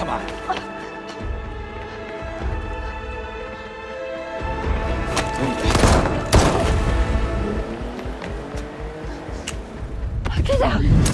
Come on. Get down!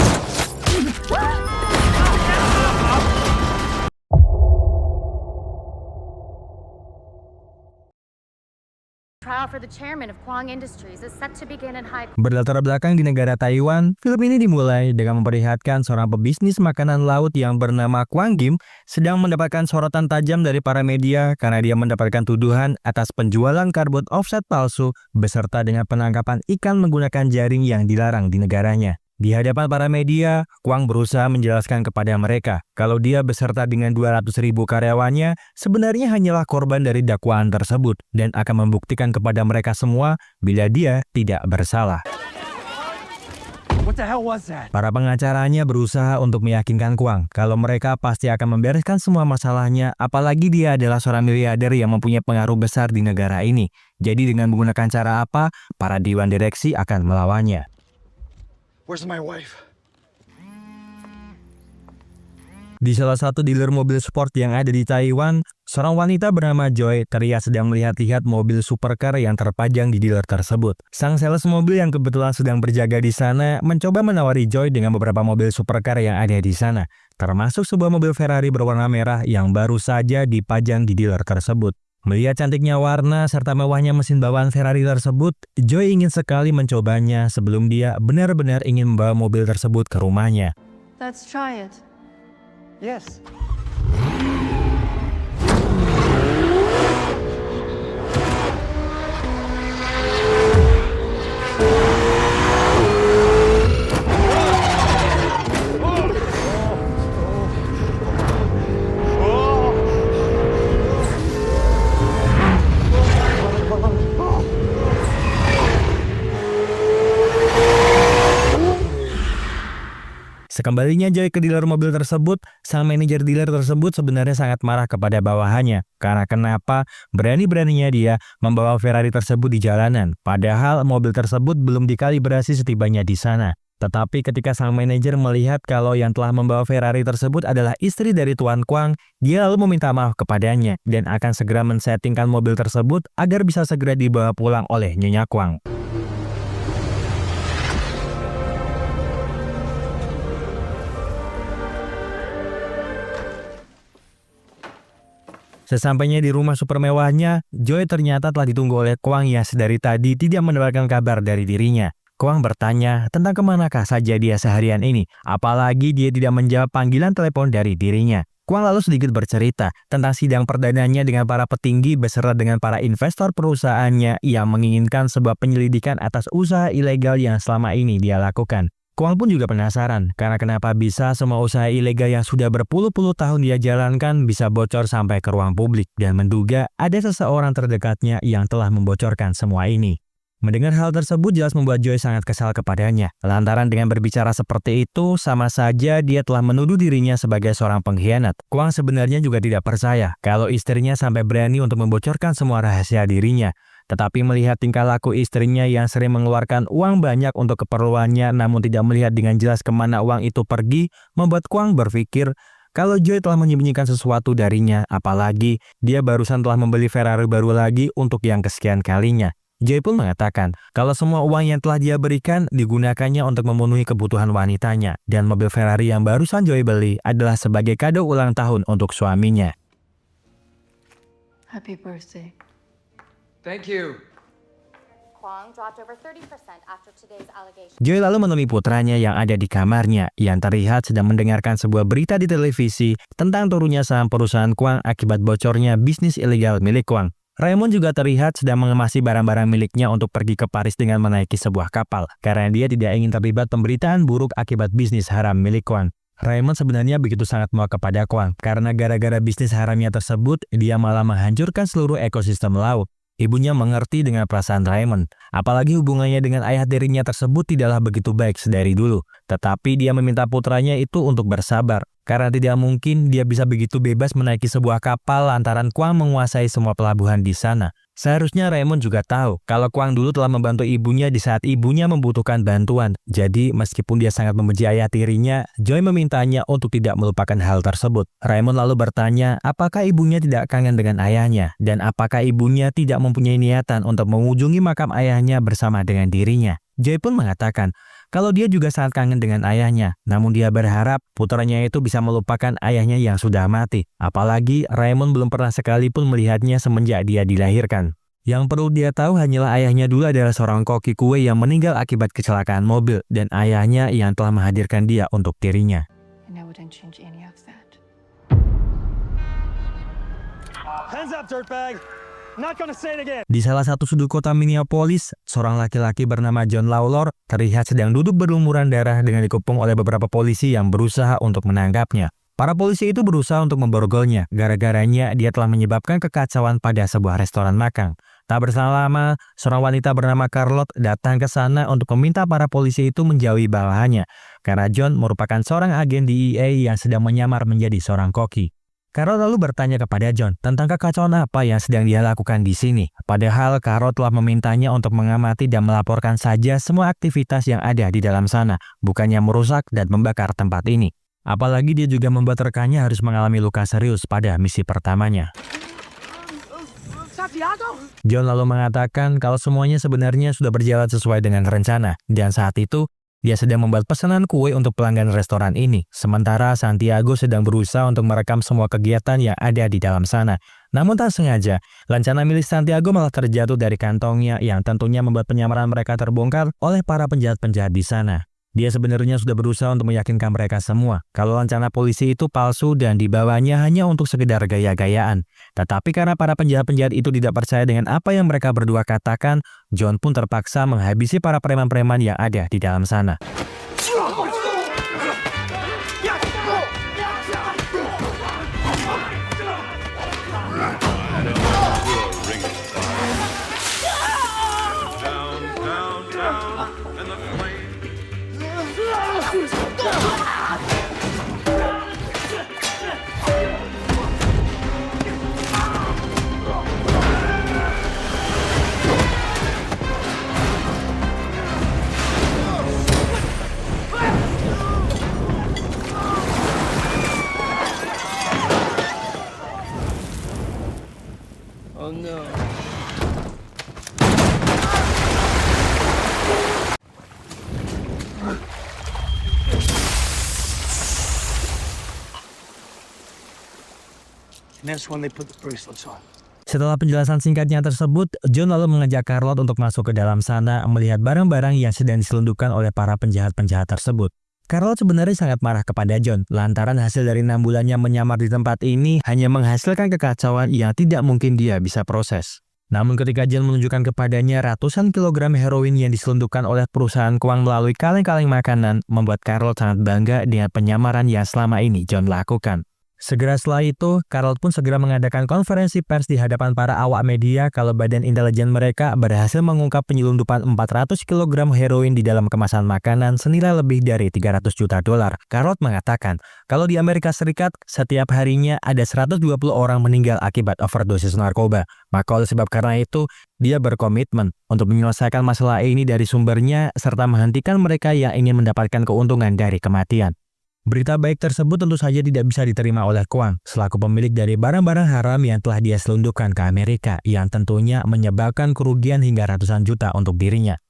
Trial for the chairman of Kwang Industries is set to begin in high. Berlatar belakang di negara Taiwan, film ini dimulai dengan memperlihatkan seorang pebisnis makanan laut yang bernama Kwang Kim sedang mendapatkan sorotan tajam dari para media karena dia mendapatkan tuduhan atas penjualan karbon offset palsu beserta dengan penangkapan ikan menggunakan jaring yang dilarang di negaranya. Di hadapan para media, Kwang berusaha menjelaskan kepada mereka kalau dia beserta dengan 200.000 karyawannya sebenarnya hanyalah korban dari dakwaan tersebut dan akan membuktikan kepada mereka semua bila dia tidak bersalah. What the hell was that? Para pengacaranya berusaha untuk meyakinkan Kwang kalau mereka pasti akan membereskan semua masalahnya, apalagi dia adalah seorang miliarder yang mempunyai pengaruh besar di negara ini. Jadi dengan menggunakan cara apa, para dewan direksi akan melawannya. Where's my wife? Di salah satu dealer mobil sport yang ada di Taiwan, seorang wanita bernama Joy terlihat sedang melihat-lihat mobil supercar yang terpajang di dealer tersebut. Sang sales mobil yang kebetulan sedang berjaga di sana mencoba menawari Joy dengan beberapa mobil supercar yang ada di sana, termasuk sebuah mobil Ferrari berwarna merah yang baru saja dipajang di dealer tersebut. Melihat cantiknya warna serta mewahnya mesin bawaan Ferrari tersebut, Joy ingin sekali mencobanya sebelum dia benar-benar ingin membawa mobil tersebut ke rumahnya. Let's try it. Yes. Sekembalinya Joy ke dealer mobil tersebut, sang manajer dealer tersebut sebenarnya sangat marah kepada bawahannya karena kenapa berani-beraninya dia membawa Ferrari tersebut di jalanan, padahal mobil tersebut belum dikalibrasi setibanya di sana. Tetapi ketika sang manajer melihat kalau yang telah membawa Ferrari tersebut adalah istri dari Tuan Kwang, dia lalu meminta maaf kepadanya dan akan segera men-settingkan mobil tersebut agar bisa segera dibawa pulang oleh Nyonya Kwang. Sesampainya di rumah super mewahnya, Joy ternyata telah ditunggu oleh Kwang yang sedari tadi tidak mendapatkan kabar dari dirinya. Kwang bertanya tentang kemanakah saja dia seharian ini, apalagi dia tidak menjawab panggilan telepon dari dirinya. Kwang lalu sedikit bercerita tentang sidang perdananya dengan para petinggi beserta dengan para investor perusahaannya yang menginginkan sebuah penyelidikan atas usaha ilegal yang selama ini dia lakukan. Kwang pun juga penasaran karena kenapa bisa semua usaha ilegal yang sudah berpuluh-puluh tahun dia jalankan bisa bocor sampai ke ruang publik dan menduga ada seseorang terdekatnya yang telah membocorkan semua ini. Mendengar hal tersebut jelas membuat Joy sangat kesal kepadanya. Lantaran dengan berbicara seperti itu sama saja dia telah menuduh dirinya sebagai seorang pengkhianat. Kwang sebenarnya juga tidak percaya kalau istrinya sampai berani untuk membocorkan semua rahasia dirinya. Tetapi melihat tingkah laku istrinya yang sering mengeluarkan uang banyak untuk keperluannya namun tidak melihat dengan jelas kemana uang itu pergi, membuat Kwang berpikir kalau Joy telah menyembunyikan sesuatu darinya, apalagi dia barusan telah membeli Ferrari baru lagi untuk yang kesekian kalinya. Joy pun mengatakan kalau semua uang yang telah dia berikan digunakannya untuk memenuhi kebutuhan wanitanya dan mobil Ferrari yang barusan Joy beli adalah sebagai kado ulang tahun untuk suaminya. Happy birthday. Thank you. Kwang dropped over 30% after today's allegation. Joy lalu menemui putranya yang ada di kamarnya yang terlihat sedang mendengarkan sebuah berita di televisi tentang turunnya saham perusahaan Kwang akibat bocornya bisnis ilegal milik Kwang. Raymond juga terlihat sedang mengemasi barang-barang miliknya untuk pergi ke Paris dengan menaiki sebuah kapal karena dia tidak ingin terlibat pemberitaan buruk akibat bisnis haram milik Kwang. Raymond sebenarnya begitu sangat muak kepada Kwang karena gara-gara bisnis haramnya tersebut dia malah menghancurkan seluruh ekosistem laut. Ibunya mengerti dengan perasaan Raymond, apalagi hubungannya dengan ayah tirinya tersebut tidaklah begitu baik sedari dulu. Tetapi dia meminta putranya itu untuk bersabar, Karena tidak mungkin dia bisa begitu bebas menaiki sebuah kapal lantaran Kwang menguasai semua pelabuhan di sana. Seharusnya Raymond juga tahu kalau Kwang dulu telah membantu ibunya di saat ibunya membutuhkan bantuan. Jadi meskipun dia sangat membenci ayah tirinya, Joy memintanya untuk tidak melupakan hal tersebut. Raymond lalu bertanya apakah ibunya tidak kangen dengan ayahnya dan apakah ibunya tidak mempunyai niatan untuk mengunjungi makam ayahnya bersama dengan dirinya. Joy pun mengatakan kalau dia juga sangat kangen dengan ayahnya, namun dia berharap putranya itu bisa melupakan ayahnya yang sudah mati. Apalagi Raymond belum pernah sekalipun melihatnya semenjak dia dilahirkan. Yang perlu dia tahu hanyalah ayahnya dulu adalah seorang koki kue yang meninggal akibat kecelakaan mobil dan ayahnya yang telah menghadirkan dia untuk dirinya. And I wouldn't change any of that. Hands up, dirtbag. Not gonna say it again. Di salah satu sudut kota Minneapolis, seorang laki-laki bernama John Lawlor terlihat sedang duduk berlumuran darah dengan dikepung oleh beberapa polisi yang berusaha untuk menangkapnya. Para polisi itu berusaha untuk memborgolnya, gara-garanya dia telah menyebabkan kekacauan pada sebuah restoran makan. Tak berselang lama, seorang wanita bernama Charlotte datang ke sana untuk meminta para polisi itu menjauhi bawahannya, karena John merupakan seorang agen DEA yang sedang menyamar menjadi seorang koki. Carol lalu bertanya kepada John tentang kekacauan apa yang sedang dia lakukan di sini. Padahal Carol telah memintanya untuk mengamati dan melaporkan saja semua aktivitas yang ada di dalam sana, bukannya merusak dan membakar tempat ini. Apalagi dia juga membuat rekannya harus mengalami luka serius pada misi pertamanya. John lalu mengatakan kalau semuanya sebenarnya sudah berjalan sesuai dengan rencana, dan saat itu dia sedang membuat pesanan kue untuk pelanggan restoran ini, sementara Santiago sedang berusaha untuk merekam semua kegiatan yang ada di dalam sana. Namun tak sengaja, lancana milik Santiago malah terjatuh dari kantongnya yang tentunya membuat penyamaran mereka terbongkar oleh para penjahat-penjahat di sana. Dia sebenarnya sudah berusaha untuk meyakinkan mereka semua kalau lancana polisi itu palsu dan dibawanya hanya untuk sekedar gaya-gayaan. Tetapi karena para penjahat-penjahat itu tidak percaya dengan apa yang mereka berdua katakan, John pun terpaksa menghabisi para preman-preman yang ada di dalam sana. Oh no. And that's when they put the bracelets on. Setelah penjelasan singkatnya tersebut, John lalu mengajak Charlotte untuk masuk ke dalam sana melihat barang-barang yang sedang diselundupkan oleh para penjahat-penjahat tersebut. Charlotte sebenarnya sangat marah kepada John lantaran hasil dari 6 bulannya menyamar di tempat ini hanya menghasilkan kekacauan yang tidak mungkin dia bisa proses. Namun ketika John menunjukkan kepadanya ratusan kilogram heroin yang diselundupkan oleh perusahaan Kwang melalui kaleng-kaleng makanan, membuat Charlotte sangat bangga dengan penyamaran yang selama ini John lakukan. Segera setelah itu, Charlotte pun segera mengadakan konferensi pers di hadapan para awak media kalau badan intelijen mereka berhasil mengungkap penyelundupan 400 kg heroin di dalam kemasan makanan senilai lebih dari 300 juta dolar. Charlotte mengatakan kalau di Amerika Serikat setiap harinya ada 120 orang meninggal akibat overdosis narkoba. Maka oleh sebab karena itu, dia berkomitmen untuk menyelesaikan masalah ini dari sumbernya serta menghentikan mereka yang ingin mendapatkan keuntungan dari kematian. Berita baik tersebut tentu saja tidak bisa diterima oleh Kwang selaku pemilik dari barang-barang haram yang telah dia selundupkan ke Amerika yang tentunya menyebabkan kerugian hingga ratusan juta untuk dirinya.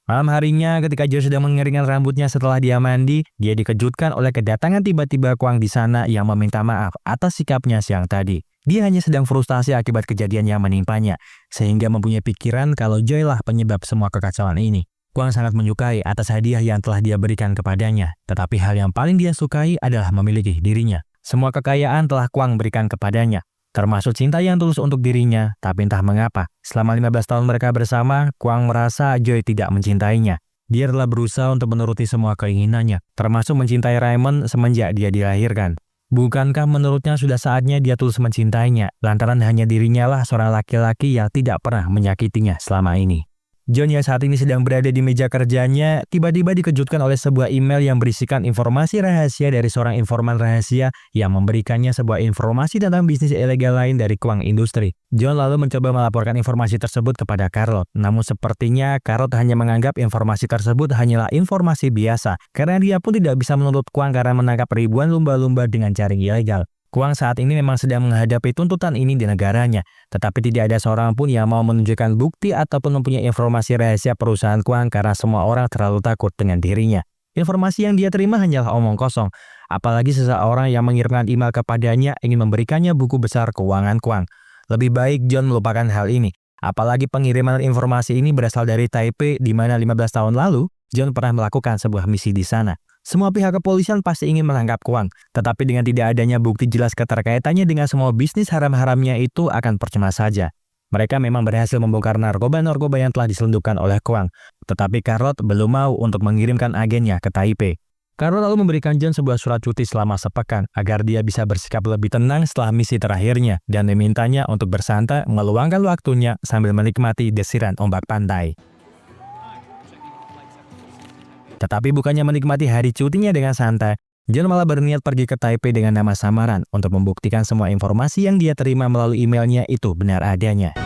Malam harinya ketika Joe sedang mengeringkan rambutnya setelah dia mandi, dia dikejutkan oleh kedatangan tiba-tiba Kwang di sana yang meminta maaf atas sikapnya siang tadi. Dia hanya sedang frustasi akibat kejadian yang menimpanya, sehingga mempunyai pikiran kalau Joy lah penyebab semua kekacauan ini. Kwang sangat menyukai atas hadiah yang telah dia berikan kepadanya, tetapi hal yang paling dia sukai adalah memiliki dirinya. Semua kekayaan telah Kwang berikan kepadanya, termasuk cinta yang tulus untuk dirinya, tapi entah mengapa, selama 15 tahun mereka bersama, Kwang merasa Joy tidak mencintainya. Dia telah berusaha untuk menuruti semua keinginannya, termasuk mencintai Raymond semenjak dia dilahirkan. Bukankah menurutnya sudah saatnya dia tulus mencintainya, lantaran hanya dirinya lah seorang laki-laki yang tidak pernah menyakitinya selama ini. John yang saat ini sedang berada di meja kerjanya tiba-tiba dikejutkan oleh sebuah email yang berisikan informasi rahasia dari seorang informan rahasia yang memberikannya sebuah informasi tentang bisnis ilegal lain dari Kwang Industries. John lalu mencoba melaporkan informasi tersebut kepada Charlotte, namun sepertinya Charlotte hanya menganggap informasi tersebut hanyalah informasi biasa karena dia pun tidak bisa menuntut Kwang karena menangkap ribuan lumba-lumba dengan jaring ilegal. Kwang saat ini memang sedang menghadapi tuntutan ini di negaranya, tetapi tidak ada seorang pun yang mau menunjukkan bukti ataupun mempunyai informasi rahasia perusahaan Kwang karena semua orang terlalu takut dengan dirinya. Informasi yang dia terima hanyalah omong kosong, apalagi seseorang yang mengirimkan email kepadanya ingin memberikannya buku besar keuangan Kwang. Lebih baik John melupakan hal ini, apalagi pengiriman informasi ini berasal dari Taipei di mana 15 tahun lalu John pernah melakukan sebuah misi di sana. Semua pihak kepolisian pasti ingin menangkap Kwang, tetapi dengan tidak adanya bukti jelas keterkaitannya dengan semua bisnis haram-haramnya itu akan percuma saja. Mereka memang berhasil membongkar narkoba-narkoba yang telah diselundupkan oleh Kwang, tetapi Charlotte belum mau untuk mengirimkan agennya ke Taipei. Charlotte lalu memberikan John sebuah surat cuti selama sepekan agar dia bisa bersikap lebih tenang setelah misi terakhirnya dan memintanya untuk bersantai meluangkan waktunya sambil menikmati desiran ombak pantai. Tetapi bukannya menikmati hari cutinya dengan santai, John malah berniat pergi ke Taipei dengan nama samaran untuk membuktikan semua informasi yang dia terima melalui emailnya itu benar adanya.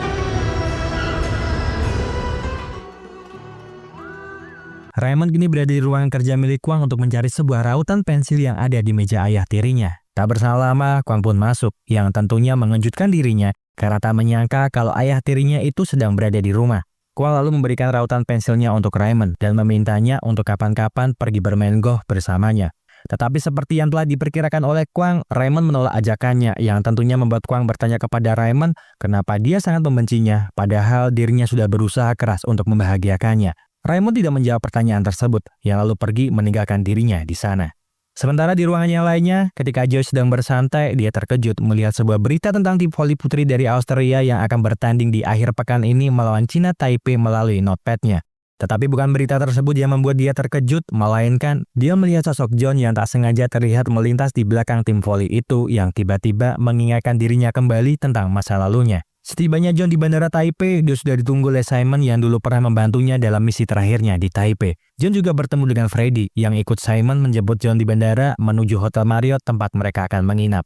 Raymond kini berada di ruangan kerja milik Kwang untuk mencari sebuah rautan pensil yang ada di meja ayah tirinya. Tak berselang lama, Kwang pun masuk, yang tentunya mengejutkan dirinya karena tak menyangka kalau ayah tirinya itu sedang berada di rumah. Kwang lalu memberikan rautan pensilnya untuk Raymond dan memintanya untuk kapan-kapan pergi bermain golf bersamanya. Tetapi seperti yang telah diperkirakan oleh Kwang, Raymond menolak ajakannya yang tentunya membuat Kwang bertanya kepada Raymond kenapa dia sangat membencinya padahal dirinya sudah berusaha keras untuk membahagiakannya. Raymond tidak menjawab pertanyaan tersebut yang lalu pergi meninggalkan dirinya di sana. Sementara di ruangan yang lainnya, ketika Joy sedang bersantai, dia terkejut melihat sebuah berita tentang tim voli putri dari Australia yang akan bertanding di akhir pekan ini melawan China Taipei melalui notepad-nya. Tetapi bukan berita tersebut yang membuat dia terkejut, melainkan dia melihat sosok John yang tak sengaja terlihat melintas di belakang tim voli itu yang tiba-tiba mengingatkan dirinya kembali tentang masa lalunya. Setibanya John di bandara Taipei, dia sudah ditunggu oleh Simon yang dulu pernah membantunya dalam misi terakhirnya di Taipei. John juga bertemu dengan Freddy yang ikut Simon menjemput John di bandara menuju Hotel Marriott tempat mereka akan menginap.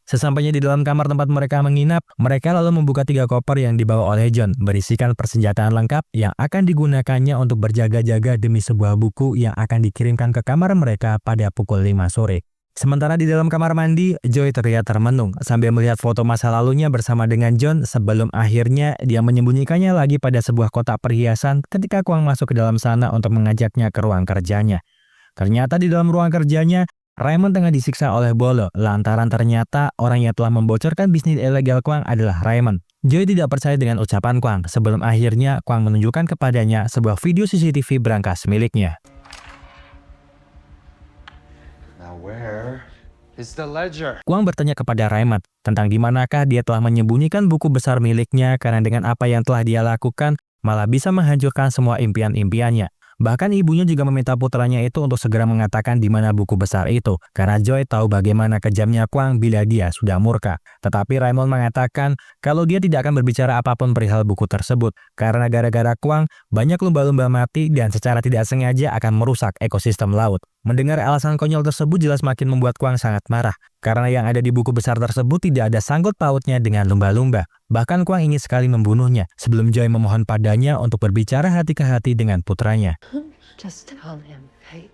Sesampainya di dalam kamar tempat mereka menginap, mereka lalu membuka 3 koper yang dibawa oleh John, berisikan persenjataan lengkap yang akan digunakannya untuk berjaga-jaga demi sebuah buku yang akan dikirimkan ke kamar mereka pada pukul 5 sore. Sementara di dalam kamar mandi, Joy terlihat termenung sambil melihat foto masa lalunya bersama dengan John sebelum akhirnya dia menyembunyikannya lagi pada sebuah kotak perhiasan ketika Kwang masuk ke dalam sana untuk mengajaknya ke ruang kerjanya. Ternyata di dalam ruang kerjanya, Raymond tengah disiksa oleh Bolo lantaran ternyata orang yang telah membocorkan bisnis ilegal Kwang adalah Raymond. Joy tidak percaya dengan ucapan Kwang sebelum akhirnya Kwang menunjukkan kepadanya sebuah video CCTV berangkas miliknya. Now where is the ledger? Kwang bertanya kepada Raymond tentang di manakah dia telah menyembunyikan buku besar miliknya karena dengan apa yang telah dia lakukan malah bisa menghancurkan semua impian-impiannya. Bahkan ibunya juga meminta putranya itu untuk segera mengatakan di mana buku besar itu, karena Joy tahu bagaimana kejamnya Kwang bila dia sudah murka. Tetapi Raymond mengatakan kalau dia tidak akan berbicara apapun perihal buku tersebut, karena gara-gara Kwang, banyak lumba-lumba mati dan secara tidak sengaja akan merusak ekosistem laut. Mendengar alasan konyol tersebut jelas makin membuat Kwang sangat marah, karena yang ada di buku besar tersebut tidak ada sangkut pautnya dengan lumba-lumba. Bahkan Kwang ingin sekali membunuhnya sebelum Joy memohon padanya untuk berbicara hati ke hati dengan putranya. Just tell him, hey,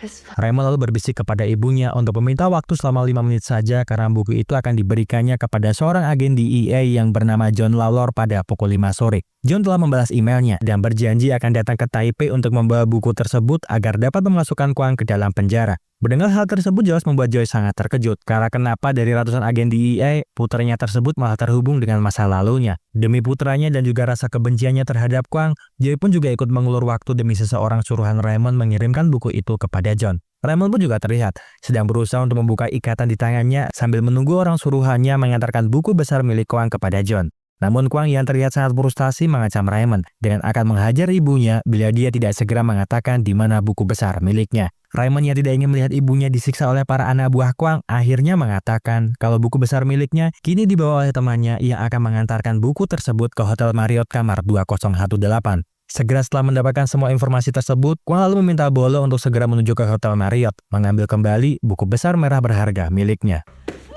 it's fine. Raymond lalu berbisik kepada ibunya untuk meminta waktu selama 5 menit saja karena buku itu akan diberikannya kepada seorang agen DEA yang bernama John Lawlor pada pukul 5 sore. John telah membalas emailnya dan berjanji akan datang ke Taipei untuk membawa buku tersebut agar dapat memasukkan Kwang ke dalam penjara. Mendengar hal tersebut jelas membuat Joy sangat terkejut karena kenapa dari ratusan agen DEA, putranya tersebut malah terhubung dengan masa lalunya. Demi putranya dan juga rasa kebenciannya terhadap Kwang, Joy pun juga ikut mengulur waktu demi seseorang suruhan Raymond mengirimkan buku itu kepada John. Raymond pun juga terlihat sedang berusaha untuk membuka ikatan di tangannya sambil menunggu orang suruhannya mengantarkan buku besar milik Kwang kepada John. Namun Kwang yang terlihat sangat frustasi mengancam Raymond dengan akan menghajar ibunya bila dia tidak segera mengatakan di mana buku besar miliknya. Raymond yang tidak ingin melihat ibunya disiksa oleh para anak buah Kwang akhirnya mengatakan kalau buku besar miliknya kini dibawa oleh temannya yang akan mengantarkan buku tersebut ke Hotel Marriott kamar 2018. Segera setelah mendapatkan semua informasi tersebut, Kwang lalu meminta Bolo untuk segera menuju ke Hotel Marriott, mengambil kembali buku besar merah berharga miliknya.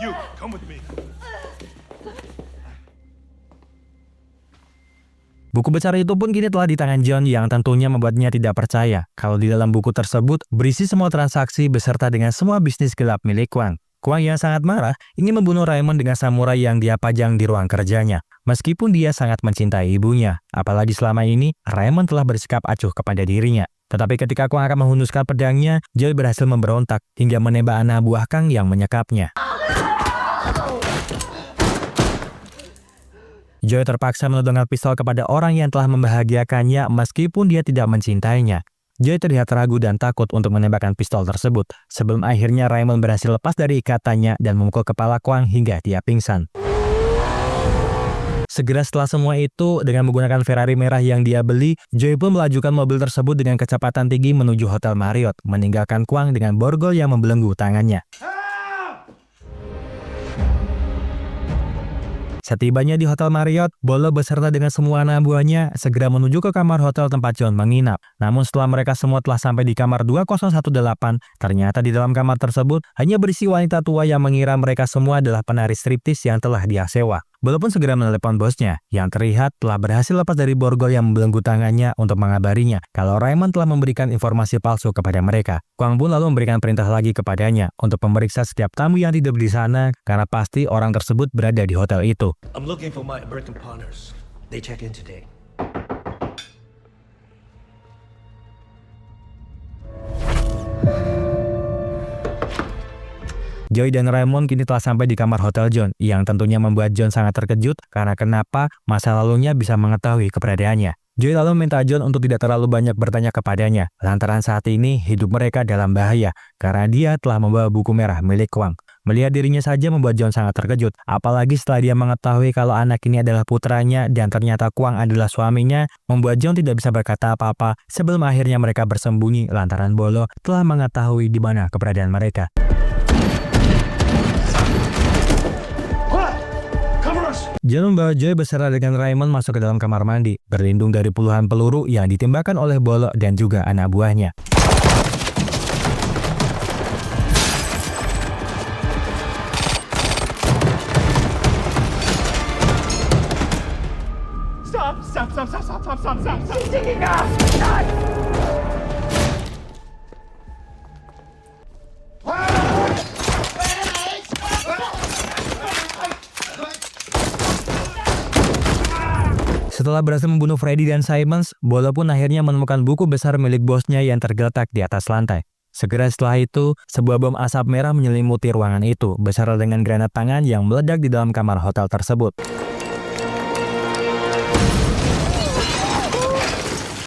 You, come with me. Buku besar itu pun kini telah di tangan John yang tentunya membuatnya tidak percaya kalau di dalam buku tersebut berisi semua transaksi beserta dengan semua bisnis gelap milik Kwang. Kwang yang sangat marah ingin membunuh Raymond dengan samurai yang dia pajang di ruang kerjanya. Meskipun dia sangat mencintai ibunya, apalagi selama ini Raymond telah bersikap acuh kepada dirinya. Tetapi ketika Kwang akan menghunuskan pedangnya, Joy berhasil memberontak hingga menembak anak buah Kang yang menyekapnya. Joy terpaksa menodongkan pistol kepada orang yang telah membahagiakannya meskipun dia tidak mencintainya. Joy terlihat ragu dan takut untuk menembakkan pistol tersebut, sebelum akhirnya Raymond berhasil lepas dari ikatannya dan memukul kepala Kwang hingga dia pingsan. Segera setelah semua itu, dengan menggunakan Ferrari merah yang dia beli, Joy pun melajukan mobil tersebut dengan kecepatan tinggi menuju Hotel Marriott, meninggalkan Kwang dengan borgol yang membelenggu tangannya. Setibanya di Hotel Marriott, Bolo beserta dengan semua anak buahnya segera menuju ke kamar hotel tempat John menginap. Namun setelah mereka semua telah sampai di kamar 2018, ternyata di dalam kamar tersebut hanya berisi wanita tua yang mengira mereka semua adalah penari striptis yang telah dia sewa. Bolo pun segera menelepon bosnya, yang terlihat telah berhasil lepas dari borgol yang membelenggu tangannya untuk mengabarinya kalau Raymond telah memberikan informasi palsu kepada mereka. Kwang pun lalu memberikan perintah lagi kepadanya untuk memeriksa setiap tamu yang tidur di sana karena pasti orang tersebut berada di hotel itu. I'm looking for my American partners. They check in today. Joy dan Raymond kini telah sampai di kamar hotel John, yang tentunya membuat John sangat terkejut karena kenapa masa lalunya bisa mengetahui keberadaannya. Joy lalu meminta John untuk tidak terlalu banyak bertanya kepadanya, lantaran saat ini hidup mereka dalam bahaya karena dia telah membawa buku merah milik Kwang. Melihat dirinya saja membuat John sangat terkejut, apalagi setelah dia mengetahui kalau anak ini adalah putranya dan ternyata Kwang adalah suaminya, membuat John tidak bisa berkata apa-apa sebelum akhirnya mereka bersembunyi lantaran Bolo telah mengetahui di mana keberadaan mereka. John membawa Joy beserta dengan Raymond masuk ke dalam kamar mandi, berlindung dari puluhan peluru yang ditembakkan oleh Bolo dan juga anak buahnya. Setelah berhasil membunuh Freddy dan Simons, Bolo pun akhirnya menemukan buku besar milik bosnya yang tergeletak di atas lantai. Segera setelah itu, sebuah bom asap merah menyelimuti ruangan itu, beserta dengan granat tangan yang meledak di dalam kamar hotel tersebut.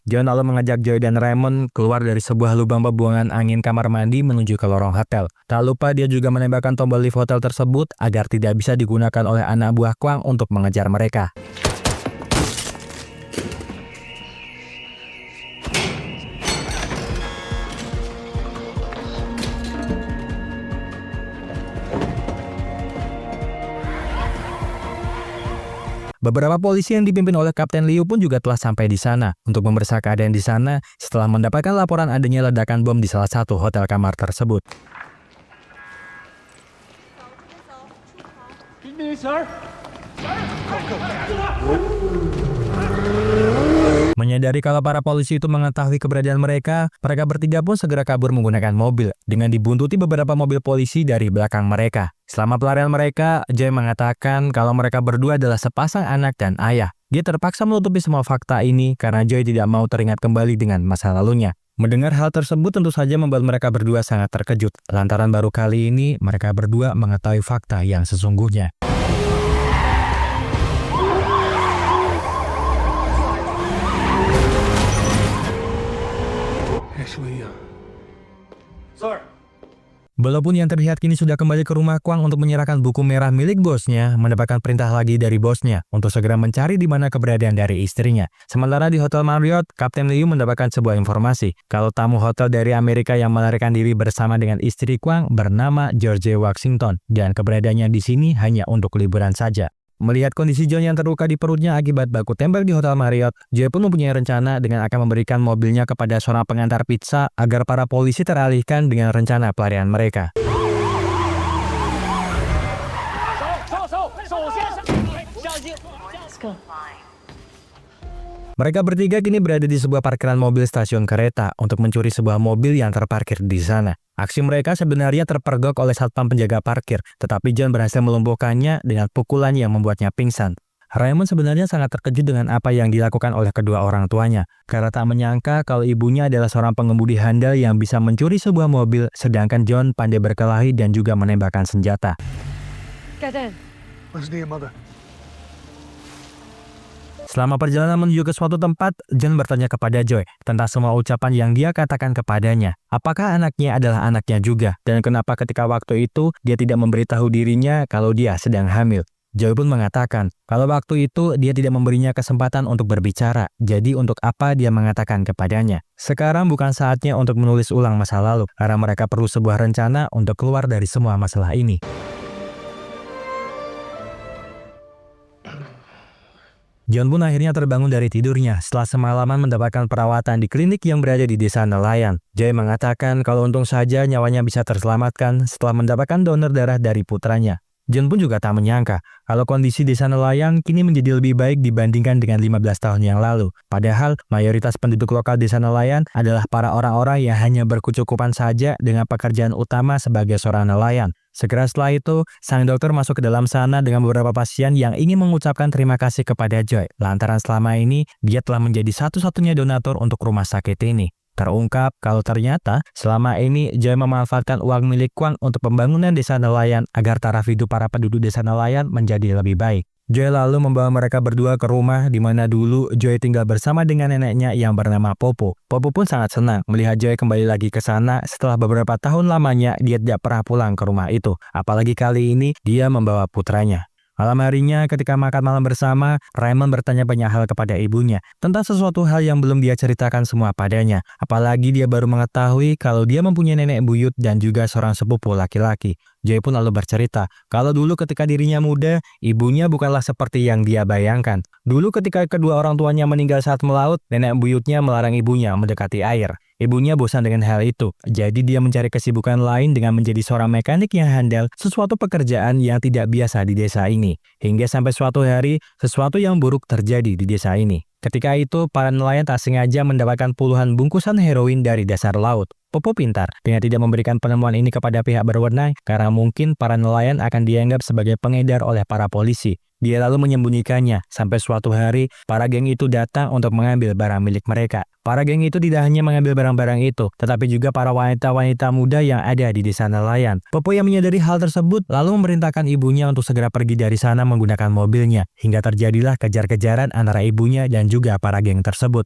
John lalu mengajak Joy dan Raymond keluar dari sebuah lubang pembuangan angin kamar mandi menuju ke lorong hotel. Tak lupa dia juga menembakkan tombol lift hotel tersebut agar tidak bisa digunakan oleh anak buah Kwang untuk mengejar mereka. Beberapa polisi yang dipimpin oleh Kapten Liu pun juga telah sampai di sana untuk memeriksa keadaan di sana setelah mendapatkan laporan adanya ledakan bom di salah satu hotel kamar tersebut. Menyadari kalau para polisi itu mengetahui keberadaan mereka bertiga pun segera kabur menggunakan mobil dengan dibuntuti beberapa mobil polisi dari belakang mereka. Selama pelarian mereka, Joy mengatakan kalau mereka berdua adalah sepasang anak dan ayah. Dia terpaksa menutupi semua fakta ini karena Joy tidak mau teringat kembali dengan masa lalunya. Mendengar hal tersebut tentu saja membuat mereka berdua sangat terkejut, lantaran baru kali ini mereka berdua mengetahui fakta yang sesungguhnya. Actually, Sir. Walaupun yang terlihat kini sudah kembali ke rumah Kwang untuk menyerahkan buku merah milik bosnya, mendapatkan perintah lagi dari bosnya untuk segera mencari di mana keberadaan dari istrinya. Sementara di Hotel Marriott, Kapten Liu mendapatkan sebuah informasi kalau tamu hotel dari Amerika yang melarikan diri bersama dengan istri Kwang bernama George Washington dan keberadaannya di sini hanya untuk liburan saja. Melihat kondisi John yang terluka di perutnya akibat baku tembak di Hotel Marriott, Joy pun mempunyai rencana dengan akan memberikan mobilnya kepada seorang pengantar pizza agar para polisi teralihkan dengan rencana pelarian mereka. Let's go. Mereka bertiga kini berada di sebuah parkiran mobil stasiun kereta untuk mencuri sebuah mobil yang terparkir di sana. Aksi mereka sebenarnya terpergok oleh satpam penjaga parkir, tetapi John berhasil melumpuhkannya dengan pukulan yang membuatnya pingsan. Raymond sebenarnya sangat terkejut dengan apa yang dilakukan oleh kedua orang tuanya, karena tak menyangka kalau ibunya adalah seorang pengemudi handal yang bisa mencuri sebuah mobil, sedangkan John pandai berkelahi dan juga menembakkan senjata. Get in. What's the mother? Selama perjalanan menuju ke suatu tempat, John bertanya kepada Joy tentang semua ucapan yang dia katakan kepadanya. Apakah anaknya adalah anaknya juga, dan kenapa ketika waktu itu dia tidak memberitahu dirinya kalau dia sedang hamil. Joy pun mengatakan kalau waktu itu dia tidak memberinya kesempatan untuk berbicara, jadi untuk apa dia mengatakan kepadanya. Sekarang bukan saatnya untuk menulis ulang masa lalu, karena mereka perlu sebuah rencana untuk keluar dari semua masalah ini. John pun akhirnya terbangun dari tidurnya setelah semalaman mendapatkan perawatan di klinik yang berada di desa nelayan. Joy mengatakan kalau untung saja nyawanya bisa terselamatkan setelah mendapatkan donor darah dari putranya. John pun juga tak menyangka kalau kondisi desa nelayan kini menjadi lebih baik dibandingkan dengan 15 tahun yang lalu. Padahal mayoritas penduduk lokal desa nelayan adalah para orang-orang yang hanya berkecukupan saja dengan pekerjaan utama sebagai seorang nelayan. Segera setelah itu, sang dokter masuk ke dalam sana dengan beberapa pasien yang ingin mengucapkan terima kasih kepada Joy. Lantaran selama ini, dia telah menjadi satu-satunya donatur untuk rumah sakit ini. Terungkap kalau ternyata selama ini Joy memanfaatkan uang milik Kwang untuk pembangunan desa nelayan agar taraf hidup para penduduk desa nelayan menjadi lebih baik. Joy lalu membawa mereka berdua ke rumah di mana dulu Joy tinggal bersama dengan neneknya yang bernama Popo. Popo pun sangat senang melihat Joy kembali lagi ke sana setelah beberapa tahun lamanya dia tidak pernah pulang ke rumah itu. Apalagi kali ini dia membawa putranya. Malam harinya ketika makan malam bersama, Raymond bertanya banyak hal kepada ibunya tentang sesuatu hal yang belum dia ceritakan semua padanya. Apalagi dia baru mengetahui kalau dia mempunyai nenek buyut dan juga seorang sepupu laki-laki. Joy pun lalu bercerita kalau dulu ketika dirinya muda, ibunya bukanlah seperti yang dia bayangkan. Dulu ketika kedua orang tuanya meninggal saat melaut, nenek buyutnya melarang ibunya mendekati air. Ibunya bosan dengan hal itu, jadi dia mencari kesibukan lain dengan menjadi seorang mekanik yang handal, sesuatu pekerjaan yang tidak biasa di desa ini. Hingga sampai suatu hari, sesuatu yang buruk terjadi di desa ini. Ketika itu, para nelayan tak sengaja mendapatkan puluhan bungkusan heroin dari dasar laut. Popo pintar dengan tidak memberikan penemuan ini kepada pihak berwenang karena mungkin para nelayan akan dianggap sebagai pengedar oleh para polisi. Dia lalu menyembunyikannya sampai suatu hari para geng itu datang untuk mengambil barang milik mereka. Para geng itu tidak hanya mengambil barang-barang itu, tetapi juga para wanita-wanita muda yang ada di desa nelayan. Popo yang menyadari hal tersebut lalu memerintahkan ibunya untuk segera pergi dari sana menggunakan mobilnya, hingga terjadilah kejar-kejaran antara ibunya dan juga para geng tersebut.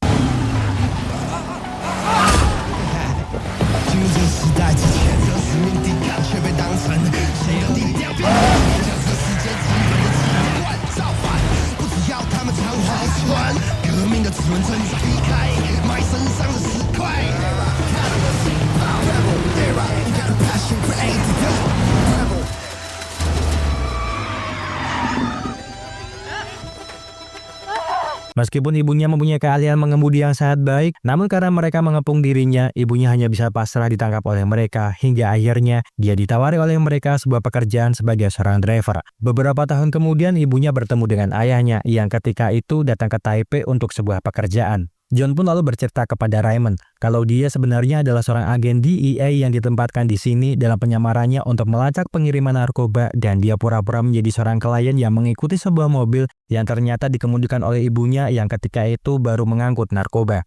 Meskipun ibunya mempunyai keahlian mengemudi yang sangat baik, namun karena mereka mengepung dirinya, ibunya hanya bisa pasrah ditangkap oleh mereka, hingga akhirnya dia ditawari oleh mereka sebuah pekerjaan sebagai seorang driver. Beberapa tahun kemudian ibunya bertemu dengan ayahnya yang ketika itu datang ke Taipei untuk sebuah pekerjaan. John pun lalu bercerita kepada Raymond kalau dia sebenarnya adalah seorang agen DEA yang ditempatkan di sini dalam penyamarannya untuk melacak pengiriman narkoba, dan dia pura-pura menjadi seorang klien yang mengikuti sebuah mobil yang ternyata dikemudikan oleh ibunya yang ketika itu baru mengangkut narkoba.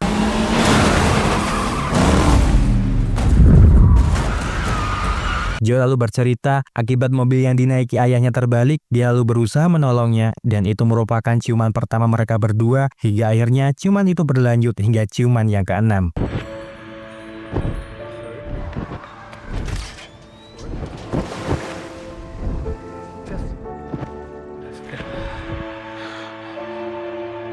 Joe lalu bercerita akibat mobil yang dinaiki ayahnya terbalik, dia lalu berusaha menolongnya dan itu merupakan ciuman pertama mereka berdua hingga akhirnya ciuman itu berlanjut hingga ciuman yang ke-6.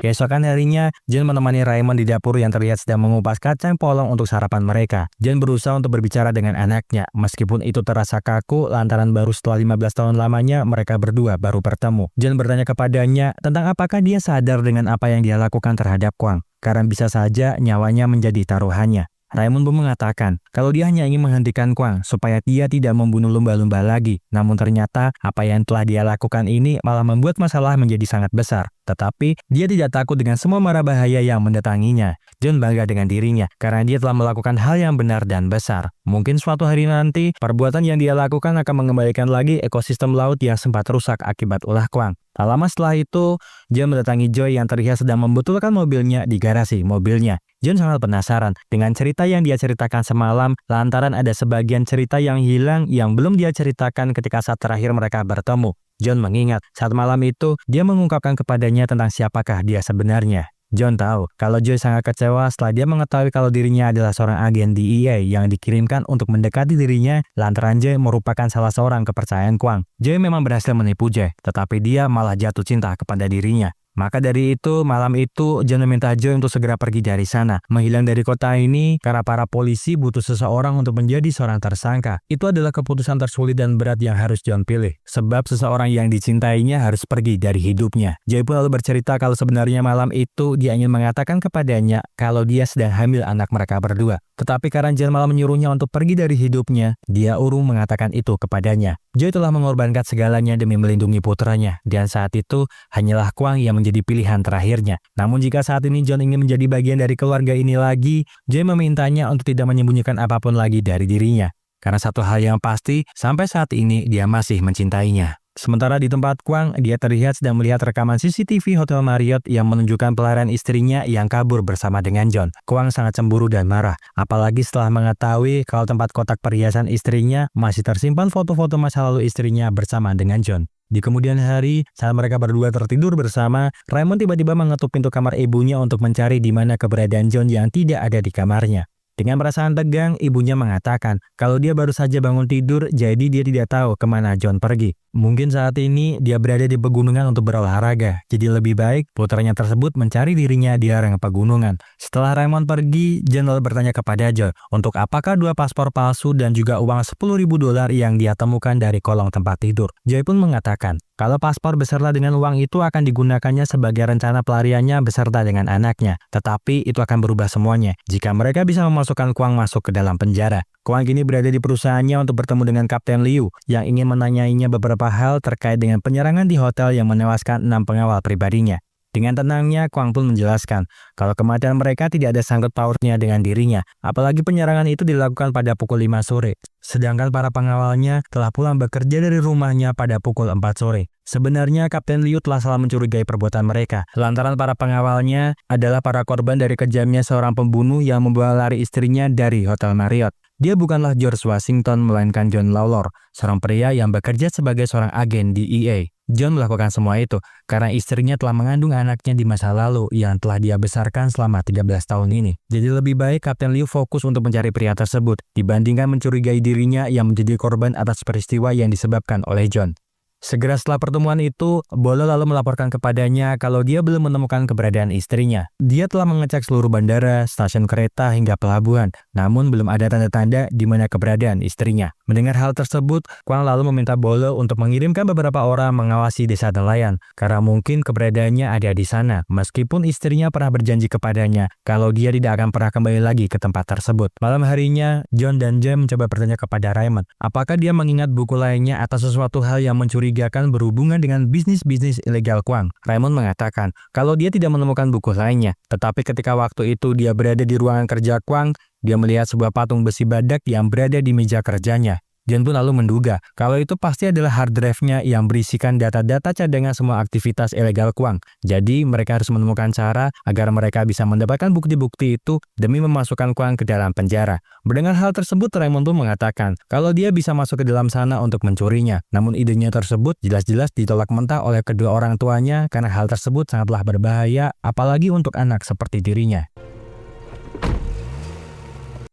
Keesokan harinya, John menemani Raymond di dapur yang terlihat sedang mengupas kacang polong untuk sarapan mereka. John berusaha untuk berbicara dengan anaknya, meskipun itu terasa kaku lantaran baru setelah 15 tahun lamanya mereka berdua baru bertemu. John bertanya kepadanya tentang apakah dia sadar dengan apa yang dia lakukan terhadap Kwang, karena bisa saja nyawanya menjadi taruhannya. Raymond pun mengatakan kalau dia hanya ingin menghentikan Kwang supaya dia tidak membunuh lumba-lumba lagi. Namun ternyata apa yang telah dia lakukan ini malah membuat masalah menjadi sangat besar. Tetapi dia tidak takut dengan semua mara bahaya yang mendatanginya. John bangga dengan dirinya karena dia telah melakukan hal yang benar dan besar. Mungkin suatu hari nanti perbuatan yang dia lakukan akan mengembalikan lagi ekosistem laut yang sempat rusak akibat ulah Kwang. Tak lama setelah itu, John mendatangi Joy yang terlihat sedang membetulkan mobilnya di garasi mobilnya. John sangat penasaran dengan cerita yang dia ceritakan semalam lantaran ada sebagian cerita yang hilang yang belum dia ceritakan ketika saat terakhir mereka bertemu. John mengingat saat malam itu dia mengungkapkan kepadanya tentang siapakah dia sebenarnya. John tahu kalau Joy sangat kecewa setelah dia mengetahui kalau dirinya adalah seorang agen DEA yang dikirimkan untuk mendekati dirinya lantaran Joy merupakan salah seorang kepercayaan Kwang. Joy memang berhasil menipu Joy, tetapi dia malah jatuh cinta kepada dirinya. Maka dari itu, malam itu John meminta Joy untuk segera pergi dari sana, menghilang dari kota ini karena para polisi butuh seseorang untuk menjadi seorang tersangka. Itu adalah keputusan tersulit dan berat yang harus John pilih, sebab seseorang yang dicintainya harus pergi dari hidupnya. Joy pun lalu bercerita kalau sebenarnya malam itu dia ingin mengatakan kepadanya kalau dia sedang hamil anak mereka berdua. Tetapi karena John malah menyuruhnya untuk pergi dari hidupnya, dia urung mengatakan itu kepadanya. Joy telah mengorbankan segalanya demi melindungi putranya, dan saat itu hanyalah Kwang yang menjadi pilihan terakhirnya. Namun jika saat ini John ingin menjadi bagian dari keluarga ini lagi, Joy memintanya untuk tidak menyembunyikan apapun lagi dari dirinya. Karena satu hal yang pasti, sampai saat ini dia masih mencintainya. Sementara di tempat Kwang, dia terlihat sedang melihat rekaman CCTV Hotel Marriott yang menunjukkan pelarian istrinya yang kabur bersama dengan John. Kwang sangat cemburu dan marah, apalagi setelah mengetahui kalau tempat kotak perhiasan istrinya masih tersimpan foto-foto masa lalu istrinya bersama dengan John. Di kemudian hari, saat mereka berdua tertidur bersama, Raymond tiba-tiba mengetuk pintu kamar ibunya untuk mencari di mana keberadaan John yang tidak ada di kamarnya. Dengan perasaan tegang, ibunya mengatakan kalau dia baru saja bangun tidur, jadi dia tidak tahu kemana John pergi. Mungkin saat ini dia berada di pegunungan untuk berolahraga, jadi lebih baik putranya tersebut mencari dirinya di lereng pegunungan. Setelah Raymond pergi, John lalu bertanya kepada Joy untuk apakah 2 paspor palsu dan juga uang $10.000 yang dia temukan dari kolong tempat tidur. Joy pun mengatakan kalau paspor beserta dengan uang itu akan digunakannya sebagai rencana pelariannya beserta dengan anaknya. Tetapi itu akan berubah semuanya jika mereka bisa memasukkan Kwang masuk ke dalam penjara. Kwang kini berada di perusahaannya untuk bertemu dengan Kapten Liu yang ingin menanyainya beberapa hal terkait dengan penyerangan di hotel yang menewaskan 6 pengawal pribadinya. Dengan tenangnya, Kwang pun menjelaskan kalau kematian mereka tidak ada sangkut pautnya dengan dirinya, apalagi penyerangan itu dilakukan pada pukul 5 sore. Sedangkan para pengawalnya telah pulang bekerja dari rumahnya pada pukul 4 sore. Sebenarnya Kapten Liu telah salah mencurigai perbuatan mereka, lantaran para pengawalnya adalah para korban dari kejamnya seorang pembunuh yang membawa lari istrinya dari Hotel Marriott. Dia bukanlah George Washington melainkan John Lawlor, seorang pria yang bekerja sebagai seorang agen DEA. John melakukan semua itu karena istrinya telah mengandung anaknya di masa lalu yang telah dia besarkan selama 13 tahun ini. Jadi lebih baik Kapten Liu fokus untuk mencari pria tersebut dibandingkan mencurigai dirinya yang menjadi korban atas peristiwa yang disebabkan oleh John. Segera setelah pertemuan itu, Bolo lalu melaporkan kepadanya kalau dia belum menemukan keberadaan istrinya. Dia telah mengecek seluruh bandara, stasiun kereta hingga pelabuhan, namun belum ada tanda-tanda di mana keberadaan istrinya. Mendengar hal tersebut, Kwang lalu meminta Bolo untuk mengirimkan beberapa orang mengawasi desa nelayan, karena mungkin keberadaannya ada di sana, meskipun istrinya pernah berjanji kepadanya kalau dia tidak akan pernah kembali lagi ke tempat tersebut. Malam harinya, John dan Jem mencoba bertanya kepada Raymond, apakah dia mengingat buku lainnya atau sesuatu hal yang mencurigakan berhubungan dengan bisnis-bisnis ilegal Kwang. Raymond mengatakan kalau dia tidak menemukan buku lainnya, tetapi ketika waktu itu dia berada di ruangan kerja Kwang, dia melihat sebuah patung besi badak yang berada di meja kerjanya. John pun lalu menduga kalau itu pasti adalah hard drive-nya yang berisikan data-data cadangan semua aktivitas ilegal Kwang. Jadi mereka harus menemukan cara agar mereka bisa mendapatkan bukti-bukti itu demi memasukkan Kwang ke dalam penjara. Mendengar hal tersebut, Raymond pun mengatakan kalau dia bisa masuk ke dalam sana untuk mencurinya. Namun idenya tersebut jelas-jelas ditolak mentah oleh kedua orang tuanya karena hal tersebut sangatlah berbahaya, apalagi untuk anak seperti dirinya.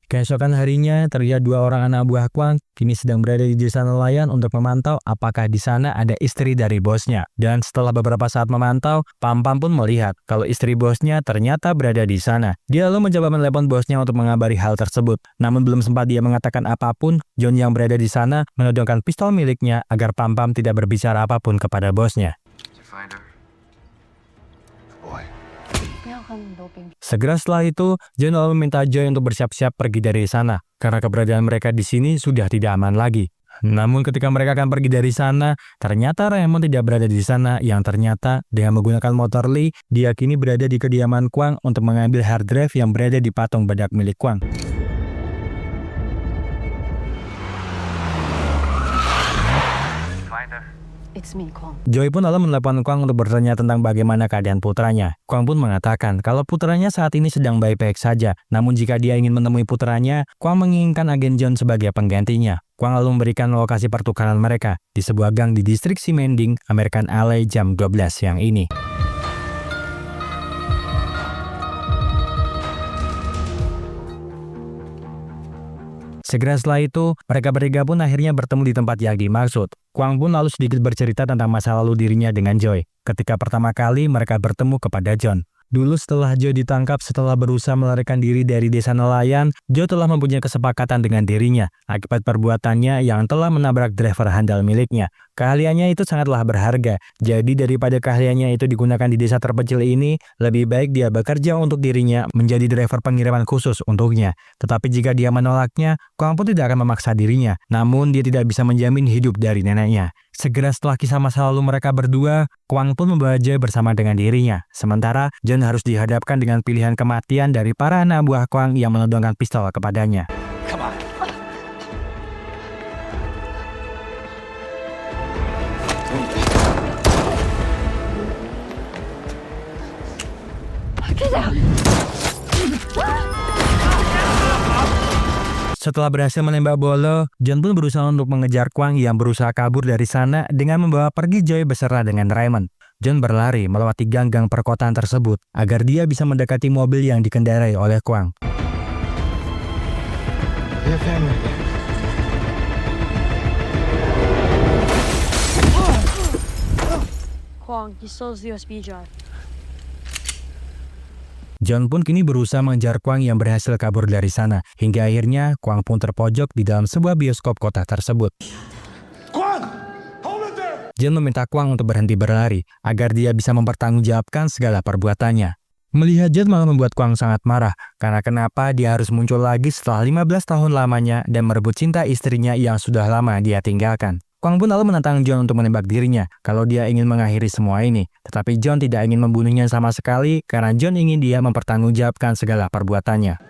Keesokan harinya, terlihat dua orang anak buah Kwang kini sedang berada di desa nelayan untuk memantau apakah di sana ada istri dari bosnya. Dan setelah beberapa saat memantau, Pam Pam pun melihat kalau istri bosnya ternyata berada di sana. Dia lalu mencoba menelepon bosnya untuk mengabari hal tersebut. Namun belum sempat dia mengatakan apapun, John yang berada di sana menodongkan pistol miliknya agar Pam Pam tidak berbicara apapun kepada bosnya. Did you find her? The boy. Segera setelah itu, John lalu meminta Joy untuk bersiap-siap pergi dari sana, karena keberadaan mereka di sini sudah tidak aman lagi. Namun ketika mereka akan pergi dari sana, ternyata Raymond tidak berada di sana, yang ternyata dengan menggunakan motor Lee, dia kini berada di kediaman Kwang untuk mengambil hard drive yang berada di patung bedak milik Kwang. It's me, Kwang. Joy pun lalu menelepon Kwang untuk bertanya tentang bagaimana keadaan putranya. Kwang pun mengatakan kalau putranya saat ini sedang baik-baik saja. Namun jika dia ingin menemui putranya, Kwang menginginkan agen John sebagai penggantinya. Kwang lalu memberikan lokasi pertukaran mereka di sebuah gang di distrik Simending, American Alley jam 12 siang ini. Segera setelah itu, mereka bertiga pun akhirnya bertemu di tempat yang dimaksud. Kwang pun lalu sedikit bercerita tentang masa lalu dirinya dengan Joy, ketika pertama kali mereka bertemu kepada John. Dulu setelah Joy ditangkap setelah berusaha melarikan diri dari desa nelayan, Joy telah mempunyai kesepakatan dengan dirinya akibat perbuatannya yang telah menabrak driver handal miliknya. Keahliannya itu sangatlah berharga, jadi daripada keahliannya itu digunakan di desa terpencil ini, lebih baik dia bekerja untuk dirinya menjadi driver pengiriman khusus untuknya. Tetapi jika dia menolaknya, Kwang pun tidak akan memaksa dirinya, namun dia tidak bisa menjamin hidup dari neneknya. Segera setelah kisah masa lalu mereka berdua, Kwang pun membawa Joy bersama dengan dirinya. Sementara John harus dihadapkan dengan pilihan kematian dari para anak buah Kwang yang menodongkan pistol kepadanya. Come on. Get out! Setelah berhasil menembak bolo, John pun berusaha untuk mengejar Kwang yang berusaha kabur dari sana dengan membawa pergi Joy beserta dengan Raymond. John berlari melewati gang-gang perkotaan tersebut agar dia bisa mendekati mobil yang dikendarai oleh Kwang. We have family. Kwang, he stole his USB drive. John pun kini berusaha mengejar Kwang yang berhasil kabur dari sana. Hingga akhirnya Kwang pun terpojok di dalam sebuah bioskop kota tersebut. John meminta Kwang untuk berhenti berlari agar dia bisa mempertanggungjawabkan segala perbuatannya. Melihat John malah membuat Kwang sangat marah karena kenapa dia harus muncul lagi setelah 15 tahun lamanya dan merebut cinta istrinya yang sudah lama dia tinggalkan. Kwang pun lalu menantang John untuk menembak dirinya kalau dia ingin mengakhiri semua ini. Tetapi John tidak ingin membunuhnya sama sekali karena John ingin dia mempertanggungjawabkan segala perbuatannya.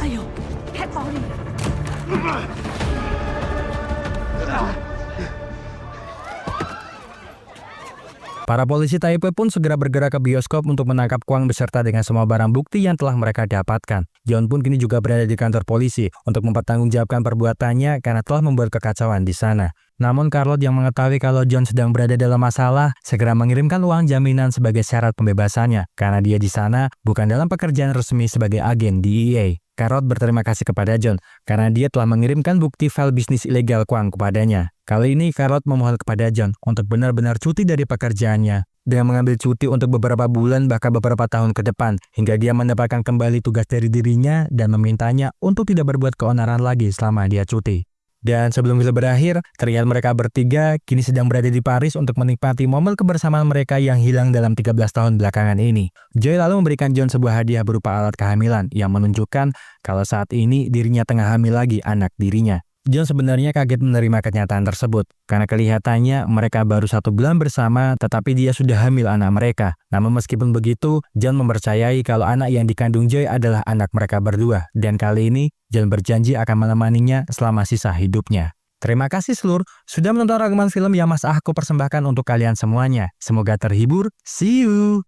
Ayo, get out of here. Para polisi Taipei pun segera bergerak ke bioskop untuk menangkap Kwang beserta dengan semua barang bukti yang telah mereka dapatkan. John pun kini juga berada di kantor polisi untuk mempertanggungjawabkan perbuatannya karena telah membuat kekacauan di sana. Namun Charlotte yang mengetahui kalau John sedang berada dalam masalah, segera mengirimkan uang jaminan sebagai syarat pembebasannya karena dia di sana bukan dalam pekerjaan resmi sebagai agen DEA. Charlotte berterima kasih kepada John karena dia telah mengirimkan bukti file bisnis ilegal Kwang kepadanya. Kali ini Charlotte memohon kepada John untuk benar-benar cuti dari pekerjaannya dengan mengambil cuti untuk beberapa bulan bahkan beberapa tahun ke depan hingga dia mendapatkan kembali tugas dari dirinya dan memintanya untuk tidak berbuat keonaran lagi selama dia cuti. Dan sebelum film berakhir, terlihat mereka bertiga kini sedang berada di Paris untuk menikmati momen kebersamaan mereka yang hilang dalam 13 tahun belakangan ini. Joy lalu memberikan John sebuah hadiah berupa alat kehamilan yang menunjukkan kalau saat ini dirinya tengah hamil lagi anak dirinya. John sebenarnya kaget menerima kenyataan tersebut, karena kelihatannya mereka baru 1 bulan bersama tetapi dia sudah hamil anak mereka. Namun meskipun begitu, John mempercayai kalau anak yang dikandung Joy adalah anak mereka berdua. Dan kali ini, John berjanji akan menemaninya selama sisa hidupnya. Terima kasih seluruh sudah menonton rangkuman film yang Mas Ahku persembahkan untuk kalian semuanya. Semoga terhibur. See you!